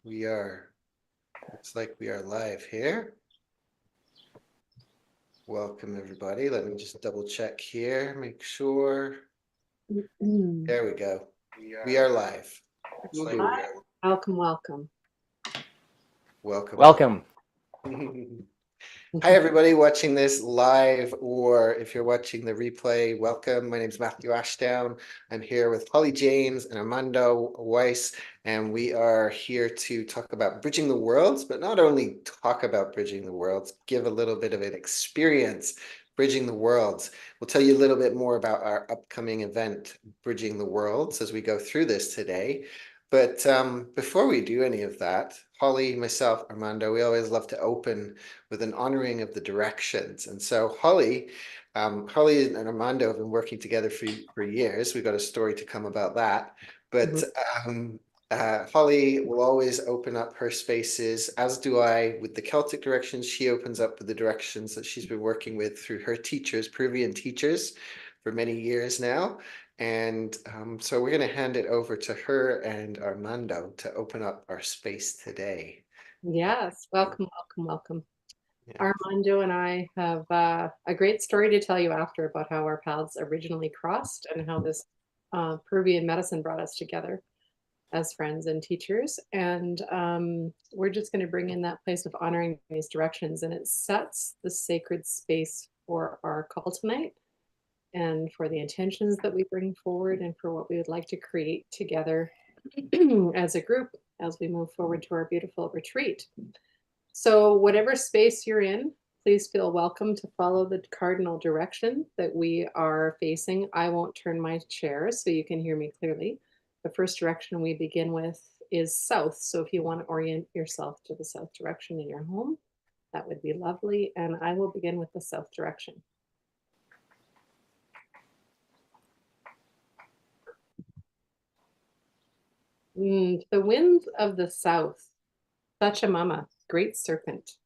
We are, looks like we are live here. Welcome everybody. Let me just double check here, make sure. There we go. We are live. Welcome, welcome. Welcome. Welcome. Hi everybody watching this live, or if you're watching the replay, welcome. My name is Matthew Ashdown. I'm here with Holly James and Armando Weiss, and we are here to talk about bridging the worlds, but not only talk about bridging the worlds, give a little bit of an experience bridging the worlds. We'll tell you a little bit more about our upcoming event, Bridging the Worlds, as we go through this today. But before we do any of that, Holly, myself, Armando, we always love to open with an honoring of the directions. And so Holly and Armando have been working together for years. We've got a story to come about that. But Holly will always open up her spaces, as do I, with the Celtic directions. She opens up with the directions that she's been working with through her teachers, Peruvian teachers, for many years now. And so we're going to hand it over to her and Armando to open up our space today. Yes, welcome, welcome, welcome. Yeah. Armando and I have a great story to tell you after about how our paths originally crossed and how this Peruvian medicine brought us together as friends and teachers. And we're just going to bring in that place of honoring these directions, and it sets the sacred space for our call tonight, and for the intentions that we bring forward, and for what we would like to create together as a group as we move forward to our beautiful retreat. So whatever space you're in, please feel welcome to follow the cardinal direction that we are facing. I won't turn my chair so you can hear me clearly. The first direction we begin with is south. So if you want to orient yourself to the south direction in your home, that would be lovely. And I will begin with the south direction. The winds of the south, Pachamama, great serpent.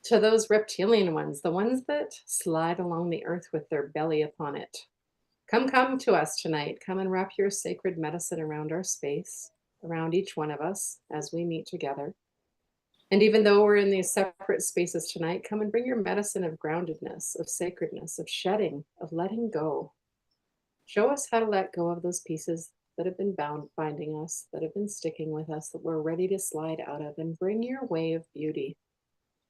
To those reptilian ones, the ones that slide along the earth with their belly upon it. Come to us tonight. Come and wrap your sacred medicine around our space, around each one of us as we meet together. And even though we're in these separate spaces tonight, come and bring your medicine of groundedness, of sacredness, of shedding, of letting go. Show us how to let go of those pieces that have been binding us, that have been sticking with us, that we're ready to slide out of, and bring your way of beauty.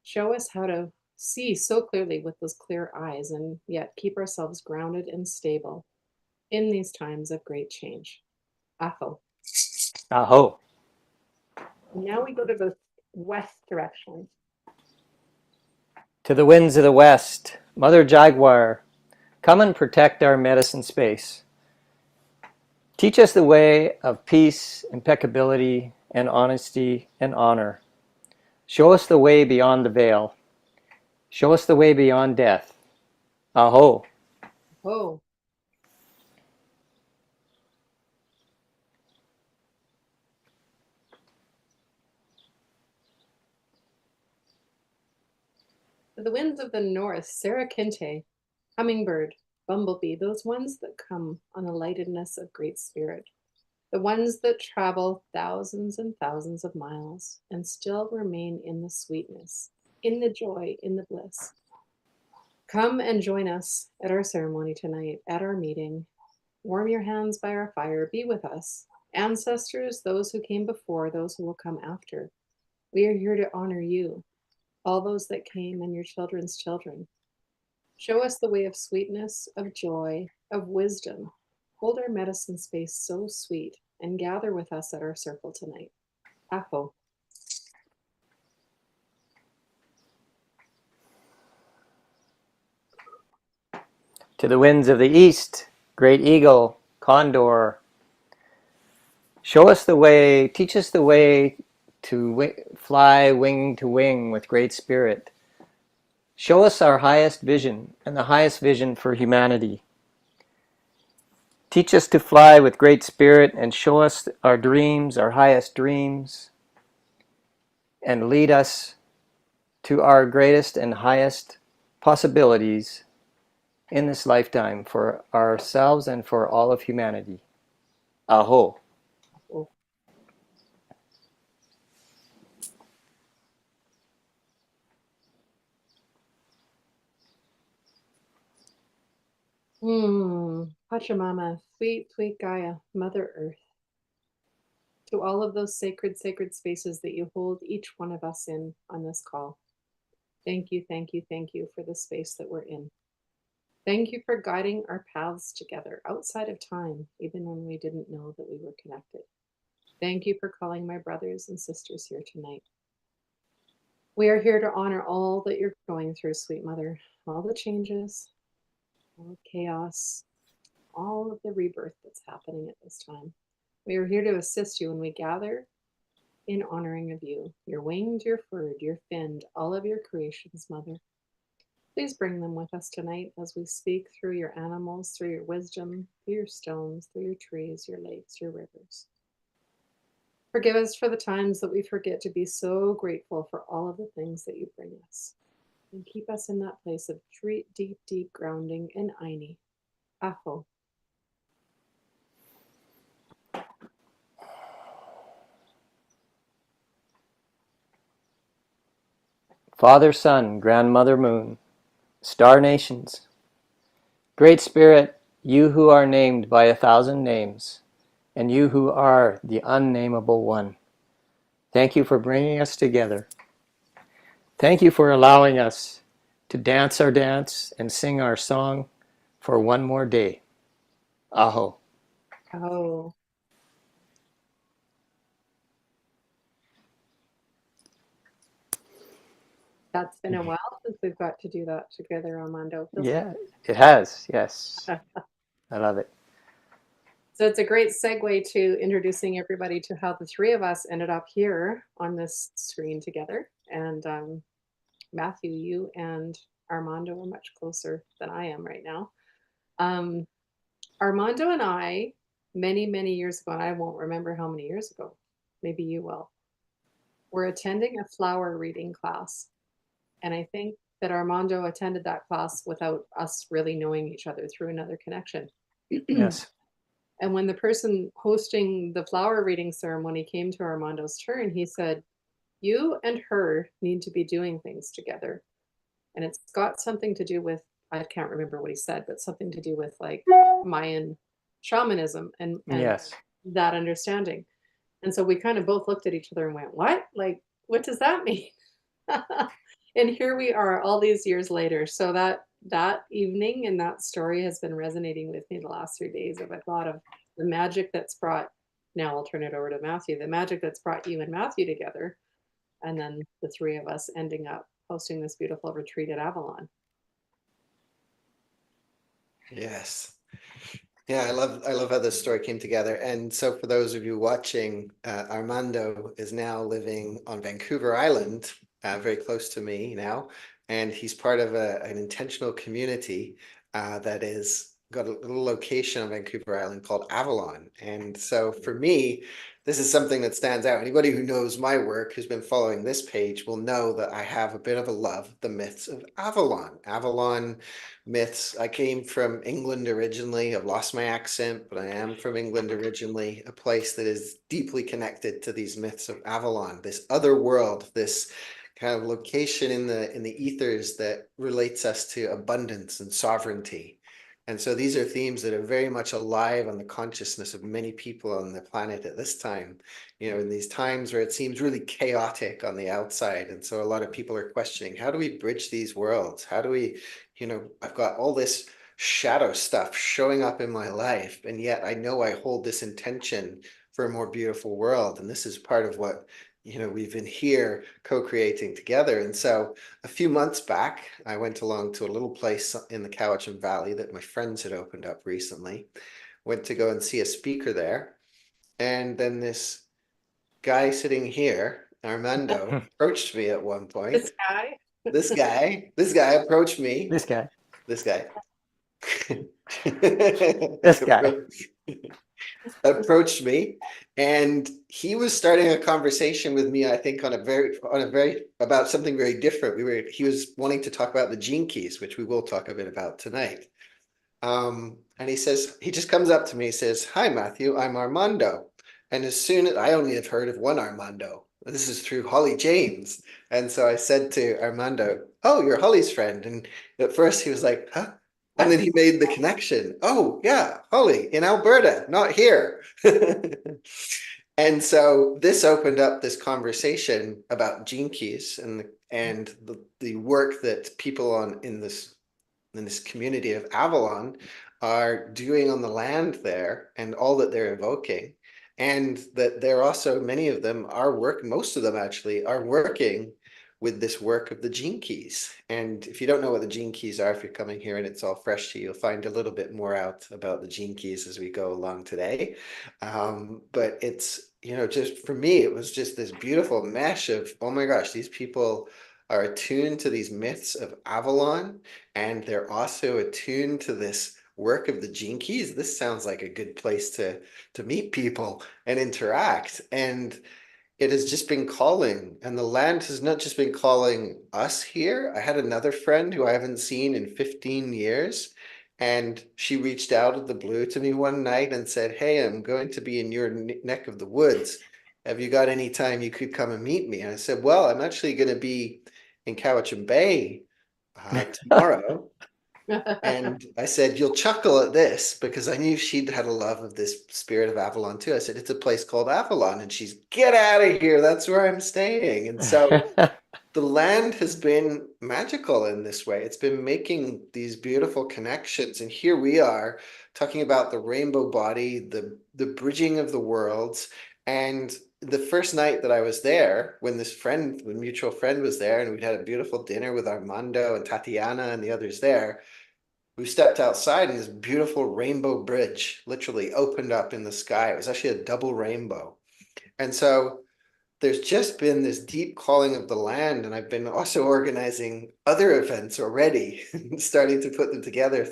Show us how to see so clearly with those clear eyes, and yet keep ourselves grounded and stable in these times of great change. Aho. Aho. Now we go to the west direction. To the winds of the west, Mother Jaguar, come and protect our medicine space. Teach us the way of peace, impeccability, and honesty and honor. Show us the way beyond the veil. Show us the way beyond death. Aho. Oh. To the winds of the north, Sarah Kinte, hummingbird, bumblebee, those ones that come on the lightedness of great spirit, the ones that travel thousands and thousands of miles and still remain in the sweetness, in the joy, in the bliss. Come and join us at our ceremony tonight, at our meeting. Warm your hands by our fire. Be with us. Ancestors, those who came before, those who will come after. We are here to honor you, all those that came and your children's children. Show us the way of sweetness, of joy, of wisdom. Hold our medicine space so sweet, and gather with us at our circle tonight. Aho. To the winds of the east, great eagle, condor. Show us the way, teach us the way to fly wing to wing with great spirit. Show us our highest vision and the highest vision for humanity. Teach us to fly with great spirit and show us our dreams, our highest dreams, and lead us to our greatest and highest possibilities in this lifetime for ourselves and for all of humanity. Aho. Pachamama, sweet, sweet Gaia, Mother Earth. To all of those sacred, sacred spaces that you hold each one of us in on this call. Thank you, thank you, thank you for the space that we're in. Thank you for guiding our paths together outside of time, even when we didn't know that we were connected. Thank you for calling my brothers and sisters here tonight. We are here to honor all that you're going through, sweet mother, all the changes, all the chaos, all of the rebirth that's happening at this time. We are here to assist you when we gather in honoring of you, your winged, your furred, your finned, all of your creations, mother. Please bring them with us tonight as we speak through your animals, through your wisdom, through your stones, through your trees, your lakes, your rivers. Forgive us for the times that we forget to be so grateful for all of the things that you bring us. And keep us in that place of deep, deep grounding in Aini. Aho. Father, Sun, Grandmother Moon, Star Nations, Great Spirit, you who are named by 1,000 names, and you who are the unnameable one, thank you for bringing us together. Thank you for allowing us to dance our dance and sing our song for one more day. Aho. Oh. That's been a while since we've got to do that together, Armando. Yeah, it has. Yes. I love it. So it's a great segue to introducing everybody to how the three of us ended up here on this screen together. And Matthew, you and Armando are much closer than I am right now. Armando and I, many, many years ago, and I won't remember how many years ago, maybe you will, were attending a flower reading class. And I think that Armando attended that class without us really knowing each other through another connection. Yes. And when the person hosting the flower reading ceremony came to Armando's turn, he said, "You and her need to be doing things together." And it's got something to do with, I can't remember what he said, but something to do with like Mayan shamanism and Yes. that understanding. And so we kind of both looked at each other and went, "What? Like, what does that mean?" And here we are all these years later. So that evening and that story has been resonating with me the last 3 days of a thought of the magic that's brought, now I'll turn it over to Matthew, the magic that's brought you and Matthew together, and then the three of us ending up hosting this beautiful retreat at Avalon. Yes. Yeah, I love how this story came together. And so for those of you watching, Armando is now living on Vancouver Island, very close to me now, and he's part of an intentional community that is got a little location on Vancouver Island called Avalon. And so for me, this is something that stands out. Anybody who knows my work, who's been following this page, will know that I have a bit of a love of the myths of Avalon. Avalon myths. I came from England originally. I've lost my accent, but I am from England originally, a place that is deeply connected to these myths of Avalon, this other world, this kind of location in the ethers that relates us to abundance and sovereignty. And so these are themes that are very much alive on the consciousness of many people on the planet at this time, in these times where it seems really chaotic on the outside. And so a lot of people are questioning, how do we bridge these worlds? How do we, I've got all this shadow stuff showing up in my life, and yet I know I hold this intention for a more beautiful world. And this is part of what we've been here co-creating together. And so a few months back, I went along to a little place in the Cowichan Valley that my friends had opened up recently. Went to go and see a speaker there. And then this guy sitting here, Armando, approached me at one point. This guy? This guy approached me. This guy. This guy. This guy. Approached me, and he was starting a conversation with me, I think on a very about something very different. He was wanting to talk about the gene keys, which we will talk a bit about tonight. And he just comes up to me, he says, "Hi Matthew, I'm Armando." And as soon as I only have heard of one Armando, this is through Holly James. And so I said to Armando, "Oh, you're Holly's friend." And at first he was like, "Huh? And then he made the connection. Oh, yeah, Holly in Alberta, not here. And so this opened up this conversation about gene keys and the work that people in this community of Avalon are doing on the land there and all that they're evoking. And that they're also, many of them are most of them actually are working with this work of the gene keys. And if you don't know what the gene keys are, if you're coming here and it's all fresh to you, you'll find a little bit more out about the gene keys as we go along today. But it's, just for me, it was just this beautiful mesh of, oh my gosh, these people are attuned to these myths of Avalon, and they're also attuned to this work of the gene keys. This sounds like a good place to meet people and interact. And it has just been calling, and the land has not just been calling us here. I had another friend who I haven't seen in 15 years, and she reached out of the blue to me one night and said, "Hey, I'm going to be in your neck of the woods. Have you got any time you could come and meet me?" And I said, "Well, I'm actually going to be in Cowichan Bay tomorrow." And I said, "You'll chuckle at this," because I knew she'd had a love of this spirit of Avalon too. I said, "It's a place called Avalon." And she's, "Get out of here. That's where I'm staying." And so the land has been magical in this way. It's been making these beautiful connections. And here we are talking about the rainbow body, the bridging of the worlds. And the first night that I was there, when mutual friend was there, and we'd had a beautiful dinner with Armando and Tatiana and the others there, we stepped outside and this beautiful rainbow bridge literally opened up in the sky. It was actually a double rainbow. And so there's just been this deep calling of the land, and I've been also organizing other events already, starting to put them together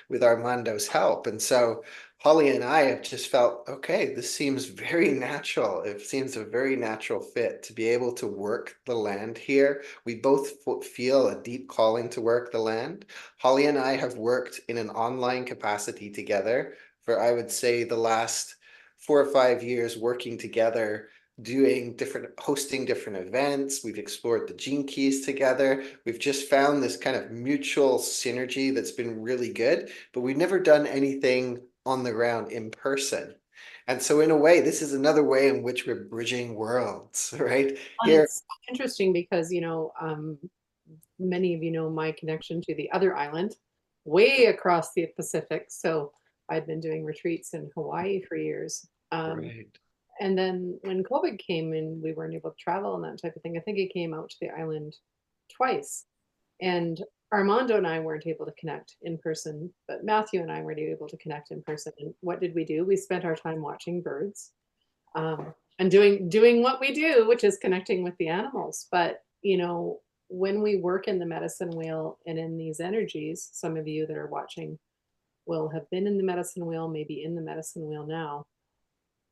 with Armando's help. And so Holly and I have just felt, okay, this seems very natural. It seems a very natural fit to be able to work the land here. We both feel a deep calling to work the land. Holly and I have worked in an online capacity together for, I would say, the last 4 or 5 years, working together, hosting different events. We've explored the gene keys together. We've just found this kind of mutual synergy that's been really good, but we've never done anything on the ground in person. And so in a way, this is another way in which we're bridging worlds, right? And it's interesting because, many of you know my connection to the other island way across the Pacific. So I'd been doing retreats in Hawaii for years. Right. And then when COVID came and we weren't able to travel and that type of thing, I think it came out to the island twice. And Armando and I weren't able to connect in person, but Matthew and I were able to connect in person. And what did we do? We spent our time watching birds, and doing what we do, which is connecting with the animals. But when we work in the medicine wheel and in these energies, some of you that are watching will have been in the medicine wheel, maybe in the medicine wheel now.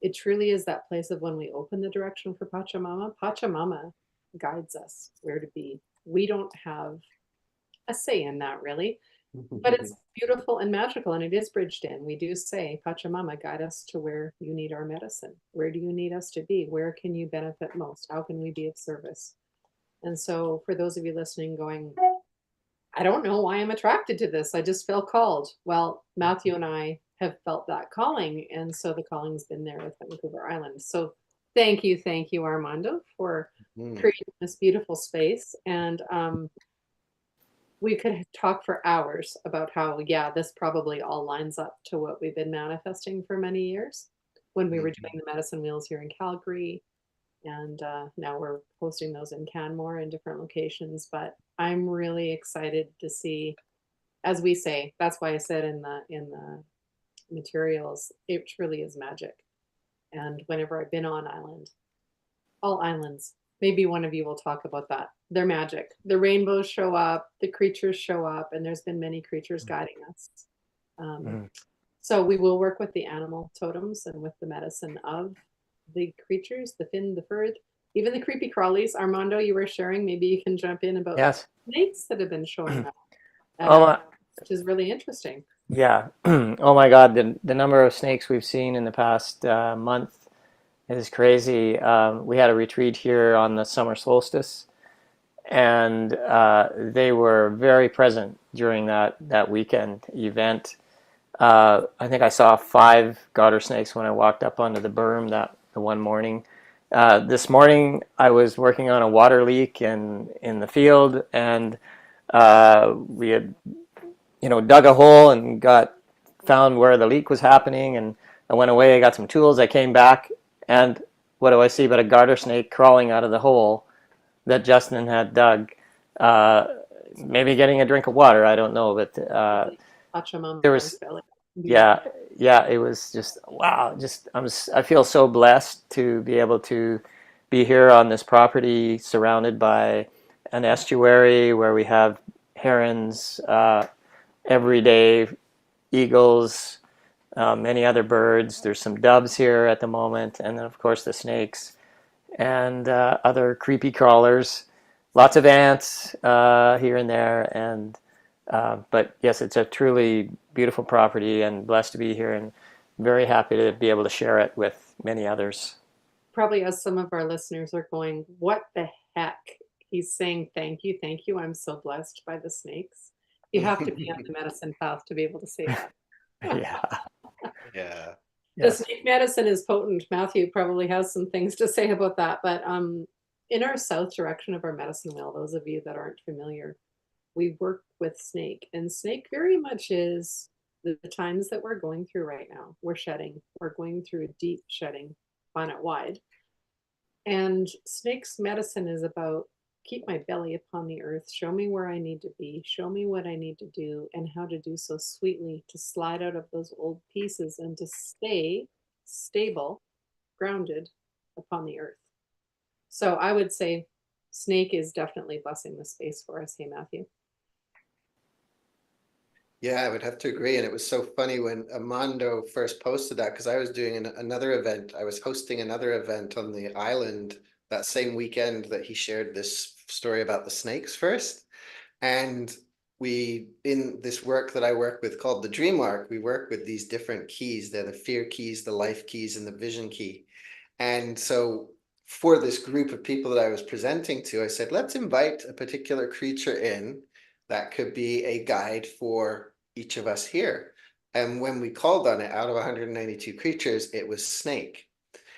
It truly is that place of when we open the direction for Pachamama guides us where to be. We don't have a say in that really, but it's beautiful and magical, and it is bridged in. We do say, Pachamama, guide us to where you need our medicine. Where do you need us to be? Where can you benefit most? How can we be of service? And so for those of you listening going, I don't know why I'm attracted to this. I just feel called. Well, Matthew and I have felt that calling. And so the calling's been there with Vancouver Island. So thank you, Armando, for creating this beautiful space. And we could talk for hours about how, this probably all lines up to what we've been manifesting for many years when we were doing the medicine wheels here in Calgary. And now we're hosting those in Canmore in different locations. But I'm really excited to see, as we say, that's why I said in the materials, it truly is magic. And whenever I've been on all islands, maybe one of you will talk about that. They're magic. The rainbows show up, the creatures show up, and there's been many creatures guiding us. So we will work with the animal totems and with the medicine of the creatures, the fin, the fur, even the creepy crawlies. Armando, you were sharing, maybe you can jump in about snakes that have been showing up, which is really interesting. Yeah. Oh my God, the number of snakes we've seen in the past month is crazy. We had a retreat here on the summer solstice, and they were very present during that weekend event. I think I saw 5 garter snakes when I walked up onto the berm the one morning. This morning I was working on a water leak in the field, and we had dug a hole and found where the leak was happening, and I went away. I got some tools. I came back, and what do I see but a garter snake crawling out of the hole that Justin had dug. Uh, Maybe getting a drink of water. I don't know, but Touch him on there his was belly. yeah. It was just wow. I feel so blessed to be able to be here on this property, surrounded by an estuary where we have herons every day, eagles, many other birds. There's some doves here at the moment, and then of course the snakes and other creepy crawlers. Lots of ants here and there, and but yes, it's a truly beautiful property, and blessed to be here, and very happy to be able to share it with many others. Probably as some of our listeners are going, what the heck? He's saying thank you, thank you. I'm so blessed by the snakes. You have to be on the medicine path to be able to say that. Yeah. Yeah. The Yes. snake medicine is potent. Matthew probably has some things to say about that. But in our south direction of our medicine wheel, those of you that aren't familiar, we work with snake, and snake very much is the times that we're going through right now. We're shedding. We're going through a deep shedding, planet wide. And snake's medicine is about keep my belly upon the earth, show me where I need to be, show me what I need to do, and how to do so sweetly to slide out of those old pieces and to stay stable, grounded upon the earth. So I would say snake is definitely blessing the space for us. Hey, Matthew. Yeah, I would have to agree. And it was so funny when Armando first posted that, because I was doing another event. I was hosting another event on the island that same weekend that he shared this story about the snakes first. And in this work that I work with called the Dream Arc, we work with these different keys. They're the fear keys, the life keys, and the vision key. And so for this group of people that I was presenting to, I said, let's invite a particular creature in that could be a guide for each of us here. And when we called on it, out of 192 creatures, it was snake.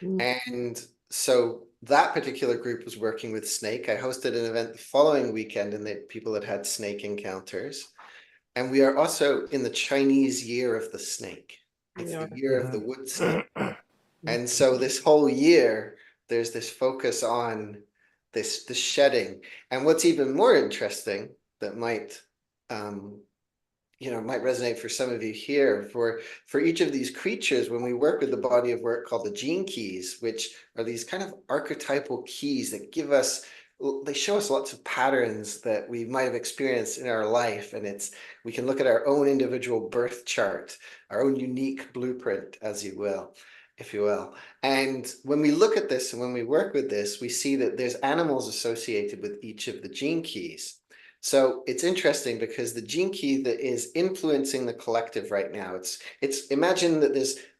And so that particular group was working with snake. I hosted an event the following weekend, and the people had snake encounters. And we are also in the Chinese year of the snake. It's the year of the wood snake. And so this whole year, there's this focus on this shedding. And what's even more interesting that might might resonate for some of you here, for each of these creatures, when we work with the body of work called the gene keys, which are these kind of archetypal keys that they show us lots of patterns that we might have experienced in our life. And we can look at our own individual birth chart, our own unique blueprint, as you will, if you will. And when we look at this and when we work with this, we see that there's animals associated with each of the gene keys. So it's interesting because the gene key that is influencing the collective right now, it's imagine that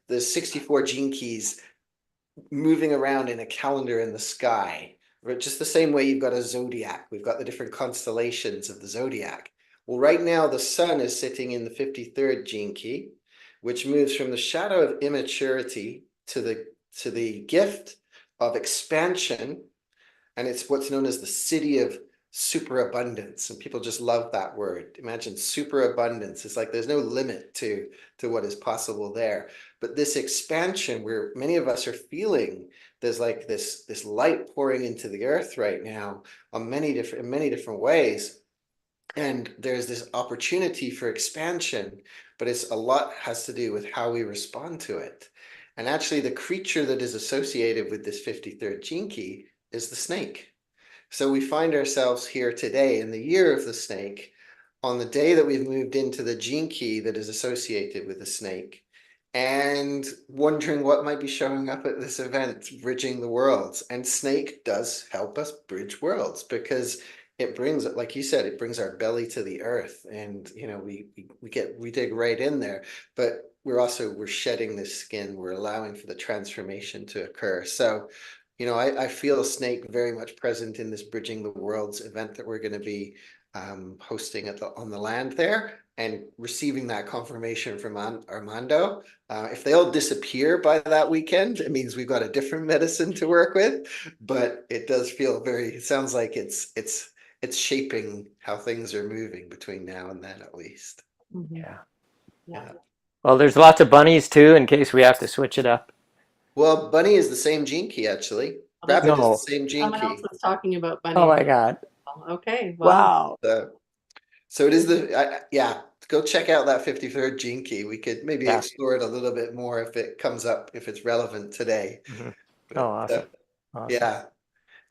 there's 64 gene keys moving around in a calendar in the sky, just the same way you've got a zodiac. We've got the different constellations of the zodiac. Well, right now the sun is sitting in the 53rd gene key, which moves from the shadow of immaturity to the gift of expansion, and it's what's known as the city of superabundance. And people just love that word. Imagine superabundance. It's like there's no limit to what is possible there. But this expansion, where many of us are feeling there's like this light pouring into the earth right now in many different ways. And there's this opportunity for expansion, but a lot has to do with how we respond to it. And actually, the creature that is associated with this 53rd gene key is the snake. So we find ourselves here today in the year of the snake, on the day that we've moved into the gene key that is associated with the snake, and wondering what might be showing up at this event, bridging the worlds. And snake does help us bridge worlds, because it brings, like you said, it brings our belly to the earth, and we dig right in there. But we're shedding this skin. We're allowing for the transformation to occur. So I feel Snake very much present in this Bridging the Worlds event that we're going to be hosting on the land there, and receiving that confirmation from Armando. If they all disappear by that weekend, it means we've got a different medicine to work with. But it does feel it sounds like it's shaping how things are moving between now and then, at least. Yeah. Yeah. Well, there's lots of bunnies too, in case we have to switch it up. Well, Bunny is the same gene key, actually. Rabbit is the No. same gene Someone else key. was talking about Oh bunnies. my God. Okay, well, Wow. So it is yeah, go check out that 53rd gene key. We could maybe Yeah. explore it a little bit more if it comes up, if it's relevant today. Mhm. Oh, But awesome. Awesome. yeah,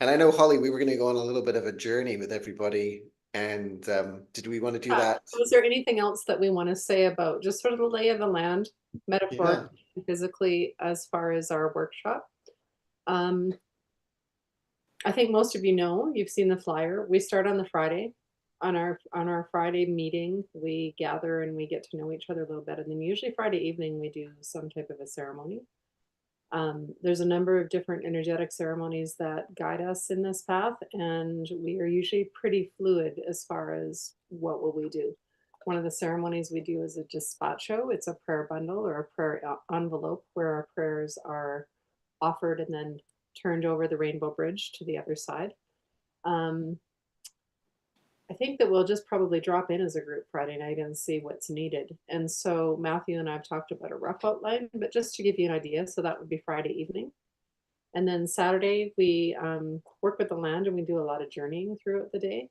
and I know, Holly, we were going to go on a little bit of a journey with everybody. And did we want to do that? so is there anything else that we want to say about just sort of the lay of the land, metaphorically and physically, as far as our workshop? Um, I think most of you know, you've seen the flyer. We start on the Friday. On our Friday meeting, we gather and we get to know each other a little bit. And then usually Friday evening we do some type of a ceremony. There's a number of different energetic ceremonies that guide us in this path, and we are usually pretty fluid as far as what will we do. One of the ceremonies we do is a despacho. It's a prayer bundle or a prayer envelope where our prayers are offered and then turned over the rainbow bridge to the other side. Um, I think that we'll just probably drop in as a group Friday night and see what's needed. And so Matthew and I have talked about a rough outline, but just to give you an idea, so that would be Friday evening. And then Saturday, we work with the land and we do a lot of journeying throughout the day.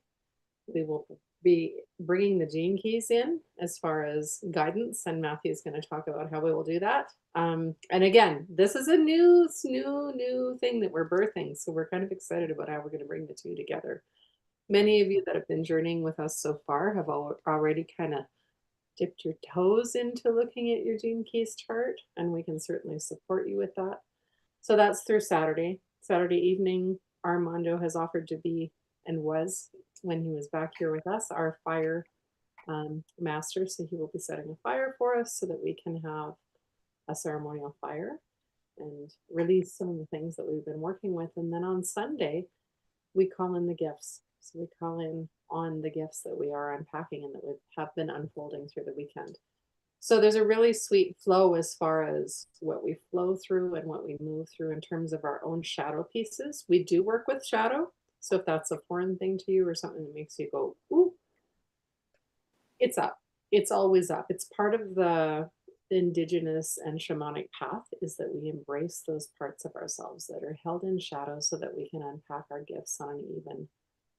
We will be bringing the gene keys in as far as guidance, and Matthew's going to talk about how we will do that. And again, this is a new thing that we're birthing, so we're kind of excited about how we're going to bring the two together. Many of you that have been journeying with us so far have already kind of dipped your toes into looking at your gene keys chart, and we can certainly support you with that. So that's through Saturday. Saturday evening, Armando has offered to be, and was when he was back here with us, our fire master. So he will be setting a fire for us so that we can have a ceremonial fire and release some of the things that we've been working with. And then on Sunday, we call in the gifts. So we call in on the gifts that we are unpacking and that we have been unfolding through the weekend. So there's a really sweet flow as far as what we flow through and what we move through in terms of our own shadow pieces. We do work with shadow. So if that's a foreign thing to you or something that makes you go, ooh, it's up. It's always up. It's part of the indigenous and shamanic path, is that we embrace those parts of ourselves that are held in shadow so that we can unpack our gifts on an even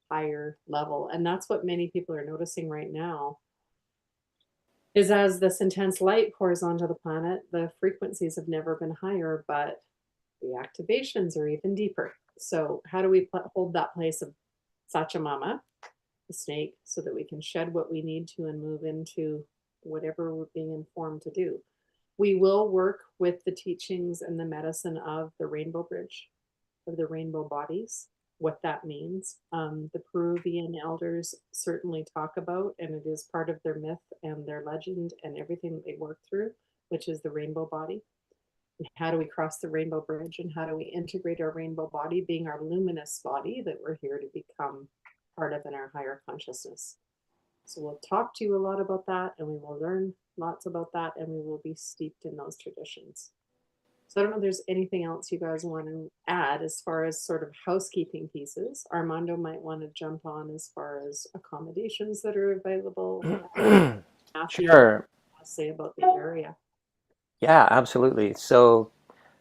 higher level. And that's what many people are noticing right now, is as this intense light pours onto the planet, the frequencies have never been higher, but the activations are even deeper. So how do we hold that place of Sachamama, the snake, so that we can shed what we need to and move into whatever we're being informed to do? We will work with the teachings and the medicine of the rainbow bridge, of the rainbow bodies, what that means. The Peruvian elders certainly talk about, and it is part of their myth and their legend and everything that they work through, which is the rainbow body. And how do we cross the rainbow bridge, and how do we integrate our rainbow body being our luminous body that we're here to become part of in our higher consciousness? So we'll talk to you a lot about that, and we will learn lots about that, and we will be steeped in those traditions. So I don't know if there's anything else you guys want to add as far as sort of housekeeping pieces. Armando might want to jump on as far as accommodations that are available. Matthew, Sure. want to say about the area? Yeah, absolutely. So,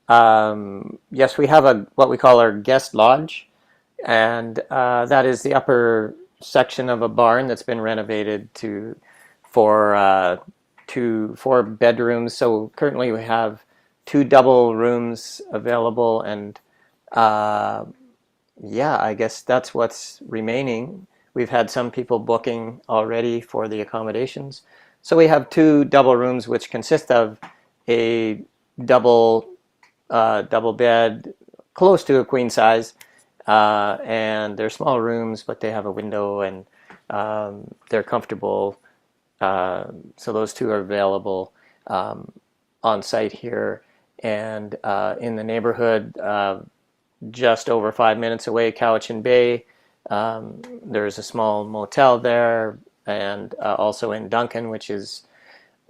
yes, we have what we call our guest lodge, and that is the upper section of a barn that's been renovated for 4 bedrooms. So currently we have 2 double rooms available, and yeah, I guess that's what's remaining. We've had some people booking already for the accommodations. So we have 2 double rooms, which consist of a double double bed, close to a queen size, and they're small rooms, but they have a window, and they're comfortable. So those 2 are available on site here, and in the neighborhood. just over 5 minutes away, Cowichan Bay. There's a small motel there, and also in Duncan, which is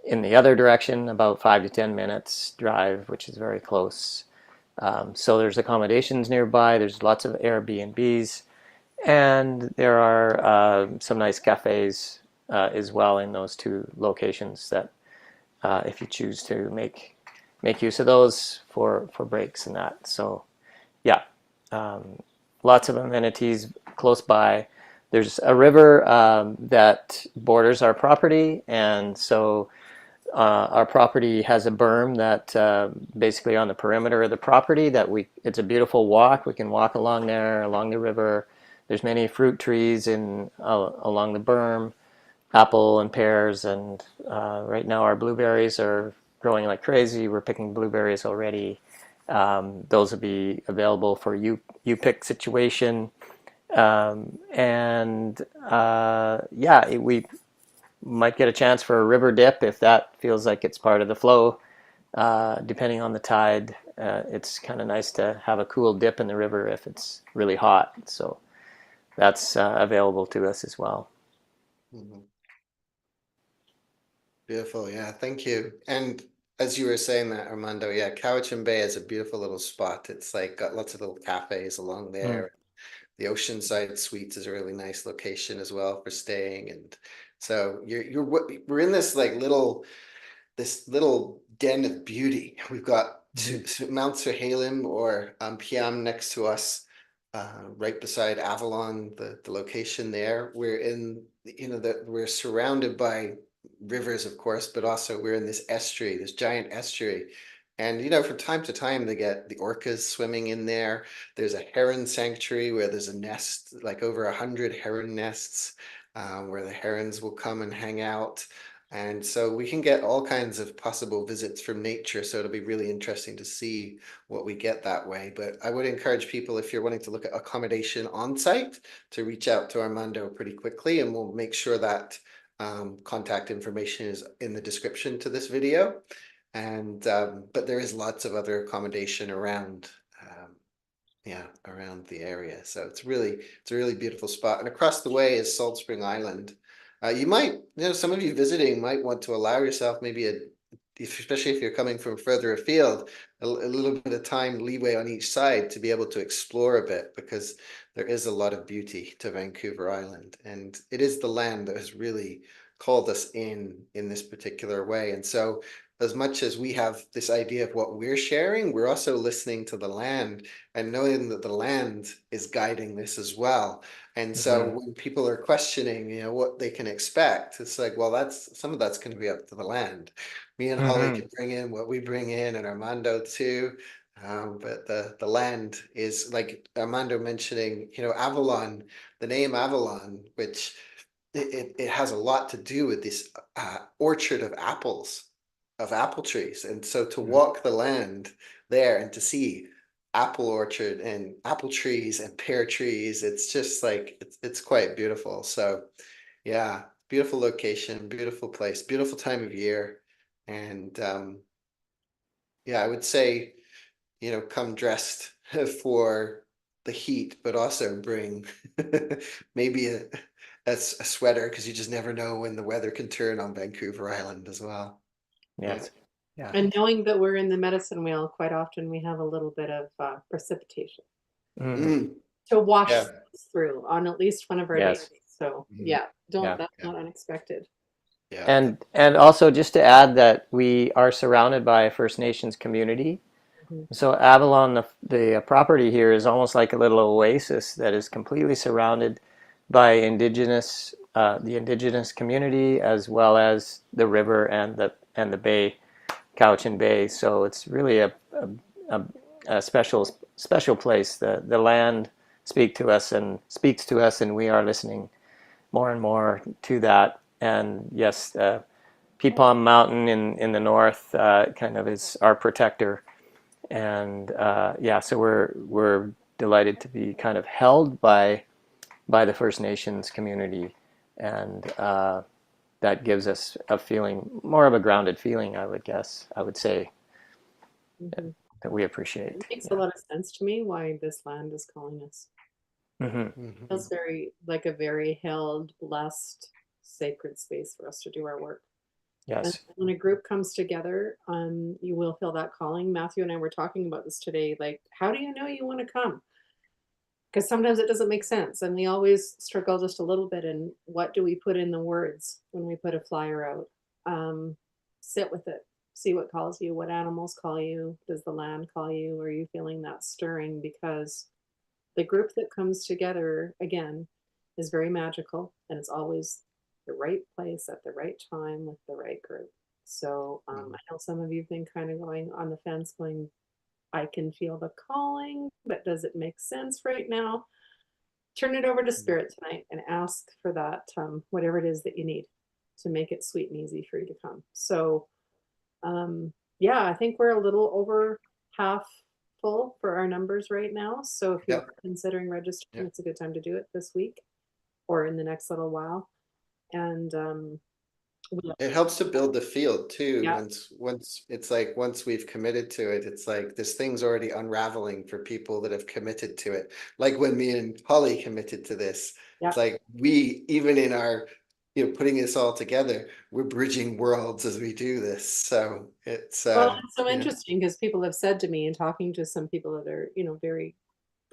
in the other direction, about 5 to 10 minutes drive, which is very close. So there's accommodations nearby. There's lots of Airbnbs, and there are some nice cafes as well in those two locations that if you choose to make use of those for breaks and that. So yeah, lots of amenities close by. There's a river that borders our property, and so our property has a berm that basically on the perimeter of the property that it's a beautiful walk. We can walk along there, along the river. There's many fruit trees along the berm, apple and pears, and right now our blueberries are growing like crazy. We're picking blueberries already. Those will be available for you pick situation. And yeah, we might get a chance for a river dip if that feels like it's part of the flow. Depending on the tide, it's kind of nice to have a cool dip in the river if it's really hot. So that's available to us as well. Mhm. Beautiful. Yeah, thank you. And as you were saying that, Armando, yeah, Cowichan Bay is a beautiful little spot. It's like got lots of little cafes along there. The Oceanside Suites is a really nice location as well for staying. And so we're in this little den of beauty. We've got Mount Sir Halem or Piam next to us, right beside Avalon, the location there. We're in, we're surrounded by rivers, of course, but also we're in this estuary, this giant estuary. And, from time to time, they get the orcas swimming in there. There's a heron sanctuary where there's a nest, like over 100 heron nests, where the herons will come and hang out. And so we can get all kinds of possible visits from nature. So it'll be really interesting to see what we get that way. But I would encourage people, if you're wanting to look at accommodation on site, to reach out to Armando pretty quickly, and we'll make sure that contact information is in the description to this video. And but there is lots of other accommodation around. Around the area. So it's a really beautiful spot. And across the way is Salt Spring Island. You might, some of you visiting might want to allow yourself maybe especially if you're coming from further afield, a little bit of time leeway on each side to be able to explore a bit, because there is a lot of beauty to Vancouver Island, and it is the land that has really called us in this particular way. And so as much as we have this idea of what we're sharing, we're also listening to the land and knowing that the land is guiding this as well. And so when people are questioning, what they can expect, it's like, well, some of that's going to be up to the land. Me and Holly can bring in what we bring in, and Armando too. But the land is, like Armando mentioning, Avalon, the name Avalon, which it has a lot to do with this orchard of apples, of apple trees. And so to walk the land there and to see apple orchard and apple trees and pear trees, it's just like it's quite beautiful. So yeah, beautiful location, beautiful place, beautiful time of year. And yeah, I would say, come dressed for the heat, but also bring maybe a sweater, because you just never know when the weather can turn on Vancouver Island as well. Yes. Yeah. And knowing that we're in the medicine wheel, quite often we have a little bit of precipitation to wash Yeah. through on at least one of our Yes. days. So Mhm. that's not unexpected. Yeah. And also just to add that we are surrounded by a First Nations community. So Avalon, the property here is almost like a little oasis that is completely surrounded by the indigenous community, as well as the river and the bay, Cowichan Bay. So it's really a special place. The land speaks to us, and we are listening more and more to that. And yes, Peepalm Mountain in the north kind of is our protector. And yeah, so we're delighted to be kind of held by the First Nations community, and that gives us a feeling, more of a grounded feeling, I would say. that we appreciate. It makes a lot of sense to me why this land is calling us. Mm-hmm. It feels very like a very held, blessed, sacred space for us to do our work. And Yes. when a group comes together, you will feel that calling. Matthew and I were talking about this today. Like, how do you know you want to come? Because sometimes it doesn't make sense, and we always struggle just a little bit in what do we put in the words when we put a flyer out. Sit with it, see what calls you, what animals call you, does the land call you, are you feeling that stirring? Because the group that comes together again is very magical, and it's always the right place at the right time with the right group. So I know some of you've been kind of going on the fence, going, I can feel the calling, but does it make sense right now? Turn it over to spirit tonight and ask for that, whatever it is that you need to make it sweet and easy for you to come. So, yeah, I think we're a little over half full for our numbers right now. So if you're considering registering, it's a good time to do it this week or in the next little while. And It helps to build the field too. Yeah. Once it's like once we've committed to it, it's like this thing's already unraveling for people that have committed to it. Like when me and Holly committed to this, it's like we even in our putting this all together, we're bridging worlds as we do this. So it's well, it's so interesting because people have said to me, and talking to some people that are very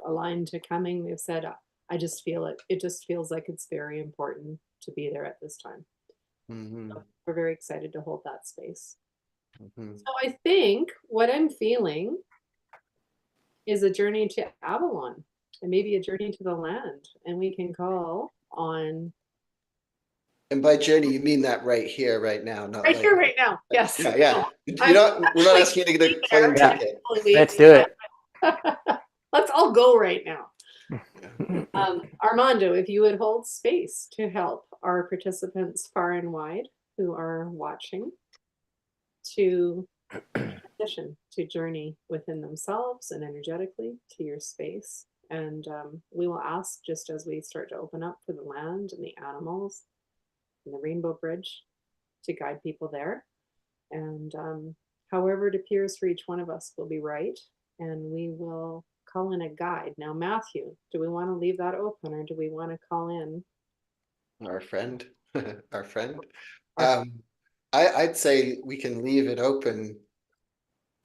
aligned to coming, they've said, I just feel it. It just feels like it's very important to be there at this time. So we're very excited to hold that space. So I think what I'm feeling is a journey to Avalon and maybe a journey to the land. And we can call on. And by journey, you mean that right here, right now, not Right like here, right now. Yes. Yeah. We're not asking you to get a plane ticket. Let's do it. Let's all go right now. Armando, if you would hold space to help our participants far and wide who are watching to transition, to journey within themselves and energetically to your space. And we will ask, just as we start to open up for the land and the animals and the Rainbow Bridge, to guide people there. And however it appears for each one of us will be right. And we will call in a guide. Now, Matthew, do we want to leave that open, or do we want to call in our friend? Our friend. I'd say we can leave it open,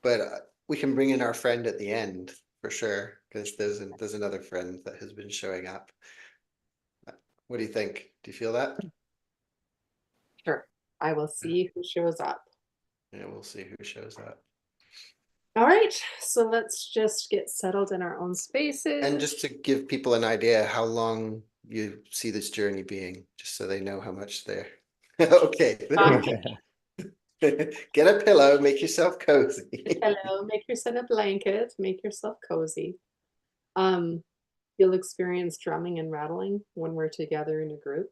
but we can bring in our friend at the end for sure, because there's another friend that has been showing up. What do you think? Do you feel that? Sure. I will see who shows up. Yeah, we'll see who shows up. All right, so let's just get settled in our own spaces. And just to give people an idea how long you see this journey being, just so they know how much they're okay. Get a pillow, make yourself cozy. Hello, make yourself a blanket, make yourself cozy. You'll experience drumming and rattling when we're together in a group.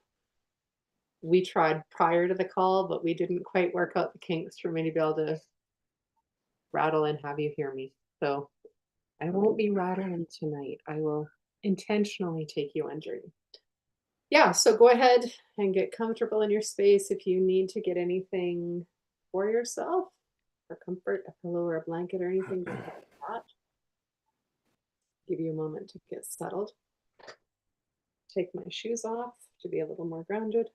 We tried prior to the call, but we didn't quite work out the kinks for me to be able to rattle and have you hear me. So I won't be rattling tonight. I will intentionally take you on journey. Yeah, so go ahead and get comfortable in your space. If you need to get anything for yourself, for comfort, a pillow or a blanket or anything, go ahead with that. Give you a moment to get settled. Take my shoes off to be a little more grounded.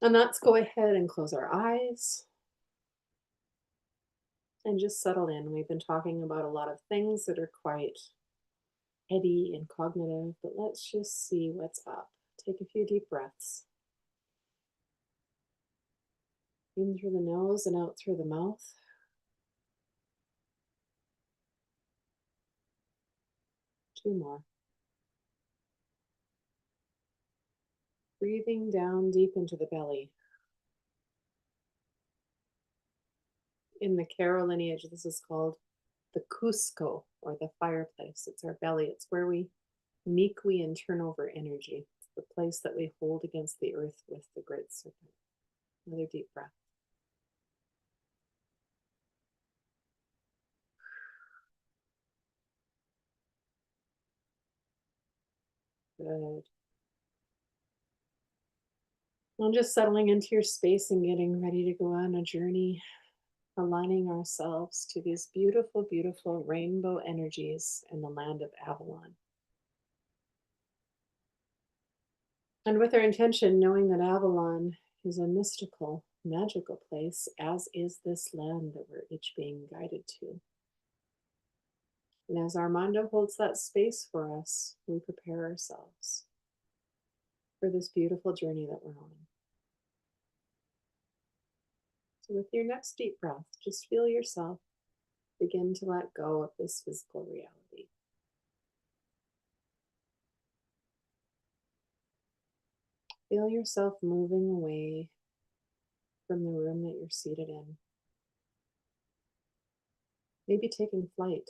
And let's go ahead and close our eyes and just settle in. We've been talking about a lot of things that are quite heady and cognitive, but let's just see what's up. Take a few deep breaths. In through the nose and out through the mouth. Two more. Breathing down deep into the belly. In the Caro lineage, this is called the Cusco, or the fireplace. It's our belly. It's where we meekly and turn over energy. It's the place that we hold against the earth with the great serpent. Another deep breath. Good. And just settling into your space and getting ready to go on a journey, aligning ourselves to these beautiful, beautiful rainbow energies in the land of Avalon. And with our intention, knowing that Avalon is a mystical, magical place, as is this land that we're each being guided to. And as Armando holds that space for us, we prepare ourselves for this beautiful journey that we're on. So with your next deep breath, just feel yourself begin to let go of this physical reality. Feel yourself moving away from the room that you're seated in. Maybe taking flight,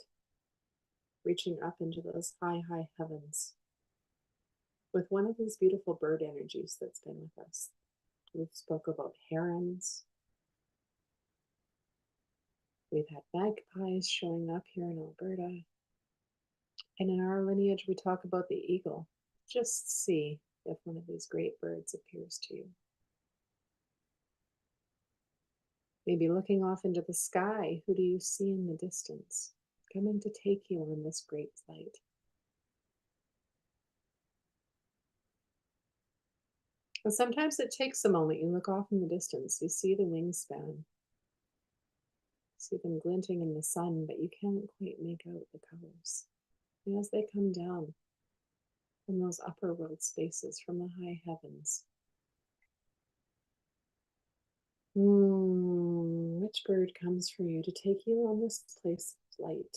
reaching up into those high, high heavens with one of these beautiful bird energies that's been with us. We've spoke about herons. We've had magpies showing up here in Alberta. And in our lineage, we talk about the eagle. Just see if one of these great birds appears to you. Maybe looking off into the sky, who do you see in the distance, coming to take you on this great flight? And sometimes it takes a moment. You look off in the distance, you see the wingspan, see them glinting in the sun, but you can't quite make out the colors. And as they come down from those upper world spaces, from the high heavens, which bird comes for you to take you on this place of flight,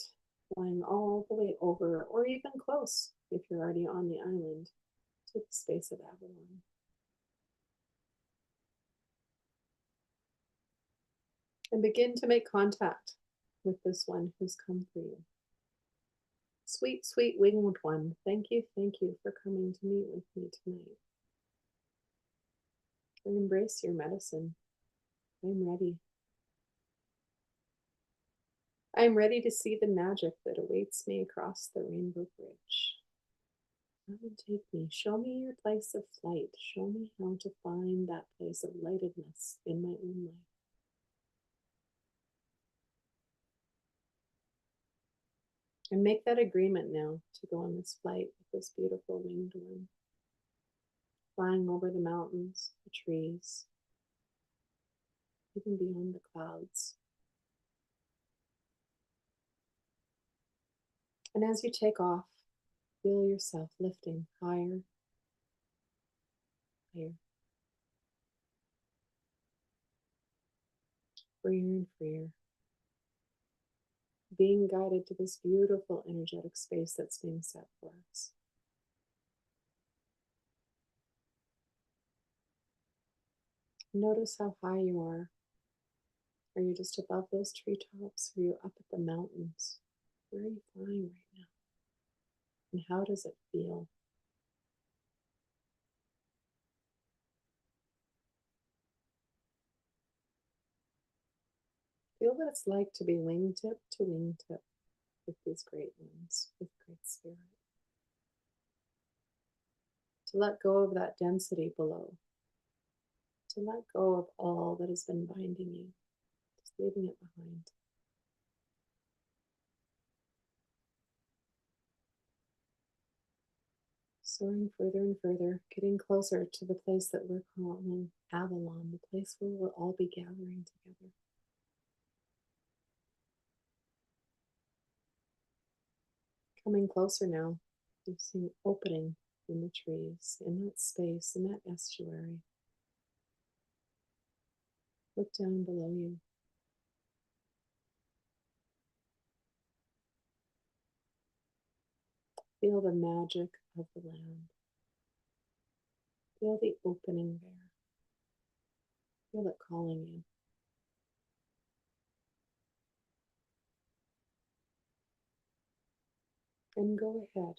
flying all the way over, or even close, if you're already on the island, to the space of Avalon? And begin to make contact with this one who's come for you. Sweet, sweet winged one, thank you for coming to meet with me tonight. And embrace your medicine. I'm ready. I'm ready to see the magic that awaits me across the rainbow bridge. Come and take me. Show me your place of flight. Show me how to find that place of lightedness in my own life. And make that agreement now to go on this flight with this beautiful winged one, flying over the mountains, the trees, even beyond the clouds. And as you take off, feel yourself lifting higher, higher, freer and freer, being guided to this beautiful energetic space that's being set for us. Notice how high you are. Are you just above those treetops? Are you up at the mountains? Where are you flying right now? And how does it feel? Feel what it's like to be wingtip to wingtip with these great ones, with great spirit. To let go of that density below. To let go of all that has been binding you. Just leaving it behind. Soaring further and further, getting closer to the place that we're calling Avalon, the place where we'll all be gathering together. Coming closer now, you see an opening in the trees, in that space, in that estuary. Look down below you. Feel the magic of the land. Feel the opening there. Feel it calling you. And go ahead